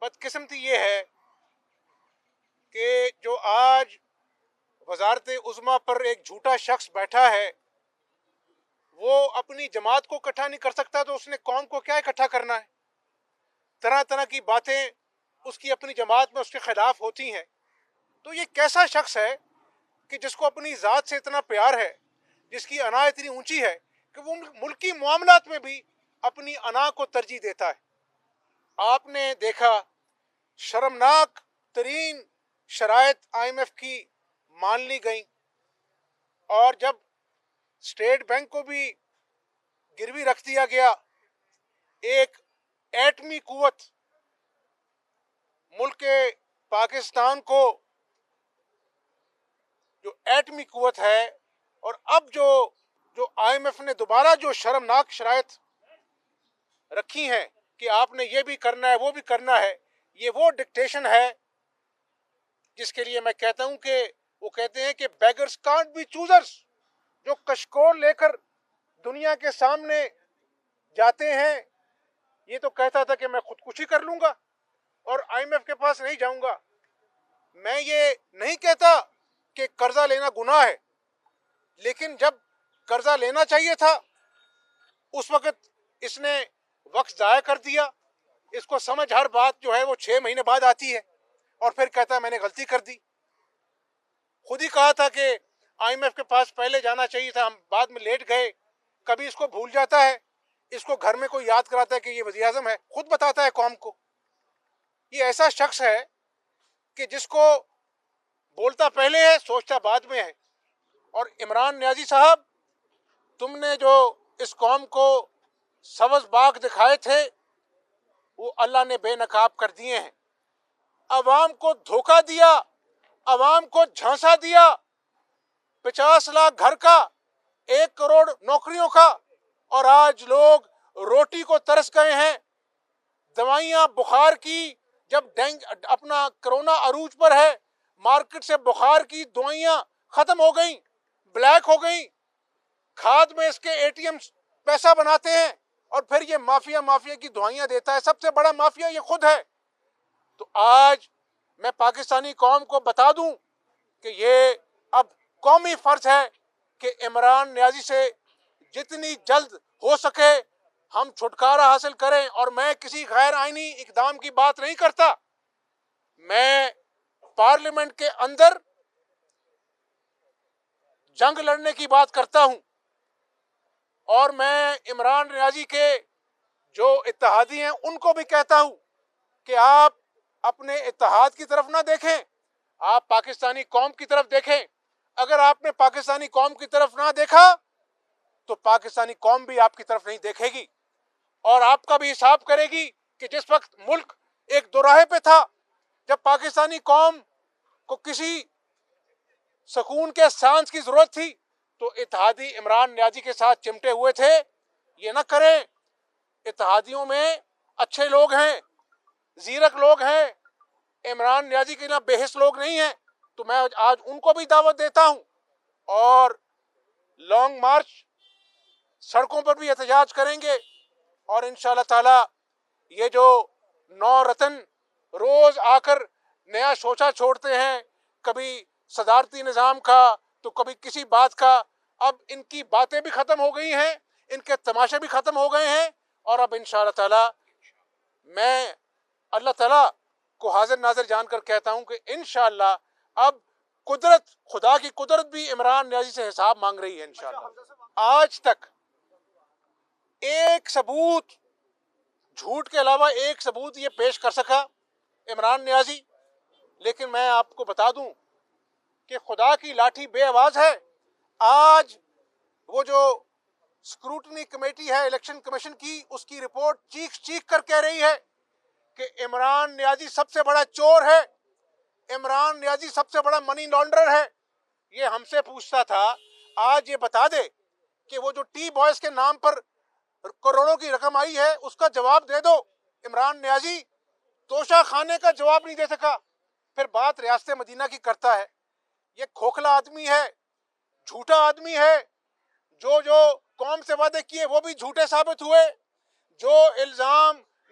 بدقسمتی یہ ہے کہ جو آج وزارت عظمیٰ پر ایک جھوٹا شخص بیٹھا ہے وہ اپنی جماعت کو اکٹھا نہیں کر سکتا تو اس نے قوم کو کیا اکٹھا کرنا ہے؟ طرح طرح کی باتیں اس کی اپنی جماعت میں اس کے خلاف ہوتی ہیں. تو یہ کیسا شخص ہے کہ جس کو اپنی ذات سے اتنا پیار ہے، جس کی انا اتنی اونچی ہے کہ وہ ملکی معاملات میں بھی اپنی انا کو ترجیح دیتا ہے؟ آپ نے دیکھا شرمناک ترین شرائط آئی ایم ایف کی مان لی گئیں، اور جب اسٹیٹ بینک کو بھی گروی رکھ دیا گیا، ایک ایٹمی قوت ملک پاکستان کو جو ایٹمی قوت ہے، اور اب جو آئی ایم ایف نے دوبارہ جو شرمناک شرائط رکھی ہیں کہ آپ نے یہ بھی کرنا ہے وہ بھی کرنا ہے، یہ وہ ڈکٹیشن ہے جس کے لیے میں کہتا ہوں کہ وہ کہتے ہیں کہ بیگرز کانٹ بی چوزرز. جو کشکول لے کر دنیا کے سامنے جاتے ہیں، یہ تو کہتا تھا کہ میں خودکشی کر لوں گا اور آئی ایم ایف کے پاس نہیں جاؤں گا. میں یہ نہیں کہتا کہ قرضہ لینا گناہ ہے، لیکن جب قرضہ لینا چاہیے تھا اس وقت اس نے وقت ضائع کر دیا. اس کو سمجھ ہر بات جو ہے وہ 6 مہینے بعد آتی ہے اور پھر کہتا ہے میں نے غلطی کر دی. خود ہی کہا تھا کہ آئی ایم ایف کے پاس پہلے جانا چاہیے تھا، ہم بعد میں لیٹ گئے. کبھی اس کو بھول جاتا ہے، اس کو گھر میں کوئی یاد کراتا ہے کہ یہ وزیر اعظم ہے، خود بتاتا ہے قوم کو. یہ ایسا شخص ہے کہ جس کو بولتا پہلے ہے سوچتا بعد میں ہے. اور عمران نیازی صاحب، تم نے جو اس قوم کو سبز باغ دکھائے تھے وہ اللہ نے بے نقاب کر دیے ہیں. عوام کو دھوکہ دیا، عوام کو جھانسا دیا. 50 لاکھ گھر کا، 1 کروڑ نوکریوں کا، اور آج لوگ روٹی کو ترس گئے ہیں. دوائیاں بخار کی، جب اپنا کرونا عروج پر ہے، مارکیٹ سے بخار کی دوائیاں ختم ہو گئیں، بلیک ہو گئیں. کھاد میں اس کے اے ٹی ایم پیسہ بناتے ہیں اور پھر یہ مافیا کی دوائیاں دیتا ہے. سب سے بڑا مافیا یہ خود ہے. تو آج میں پاکستانی قوم کو بتا دوں کہ یہ اب قومی فرض ہے کہ عمران نیازی سے جتنی جلد ہو سکے ہم چھٹکارا حاصل کریں. اور میں کسی غیر آئینی اقدام کی بات نہیں کرتا، میں پارلیمنٹ کے اندر جنگ لڑنے کی بات کرتا ہوں. اور میں عمران نیازی کے جو اتحادی ہیں ان کو بھی کہتا ہوں کہ آپ اپنے اتحاد کی طرف نہ دیکھیں، آپ پاکستانی قوم کی طرف دیکھیں. اگر آپ نے پاکستانی قوم کی طرف نہ دیکھا تو پاکستانی قوم بھی آپ کی طرف نہیں دیکھے گی، اور آپ کا بھی حساب کرے گی کہ جس وقت ملک ایک دوراہے پہ تھا، جب پاکستانی قوم کو کسی سکون کے سانس کی ضرورت تھی تو اتحادی عمران نیازی کے ساتھ چمٹے ہوئے تھے. یہ نہ کریں. اتحادیوں میں اچھے لوگ ہیں، زیرک لوگ ہیں، عمران نیازی کے نہ بے حس لوگ نہیں ہیں. تو میں آج ان کو بھی دعوت دیتا ہوں، اور لانگ مارچ سڑکوں پر بھی احتجاج کریں گے. اور انشاءاللہ تعالی یہ جو 9 رتن روز آ کر نیا شوچا چھوڑتے ہیں، کبھی صدارتی نظام کا تو کبھی کسی بات کا، اب ان کی باتیں بھی ختم ہو گئی ہیں، ان کے تماشے بھی ختم ہو گئے ہیں. اور اب انشاءاللہ تعالی میں اللہ تعالی کو حاضر ناظر جان کر کہتا ہوں کہ انشاءاللہ اب قدرت، خدا کی قدرت بھی عمران نیازی سے حساب مانگ رہی ہے انشاءاللہ. آج تک ایک ثبوت، جھوٹ کے علاوہ ایک ثبوت یہ پیش کر سکا عمران نیازی. لیکن میں آپ کو بتا دوں کہ خدا کی لاٹھی بے آواز ہے. آج وہ جو اسکروٹنی کمیٹی ہے الیکشن کمیشن کی، اس کی رپورٹ چیخ چیخ کر کہہ رہی ہے کہ عمران نیازی سب سے بڑا چور ہے، عمران نیازی سب سے بڑا منی لانڈرر ہے. یہ ہم سے پوچھتا تھا، آج یہ بتا دے کہ وہ جو ٹی بوائز کے نام پر کروڑوں کی رقم آئی ہے اس کا جواب دے دو. عمران نیازی توشہ خانے کا جواب نہیں دے سکا، پھر بات ریاست مدینہ کی کرتا ہے. یہ کھوکھلا آدمی ہے، جھوٹا آدمی ہے. جو قوم سے وعدے کیے وہ بھی جھوٹے ثابت ہوئے. جو الزام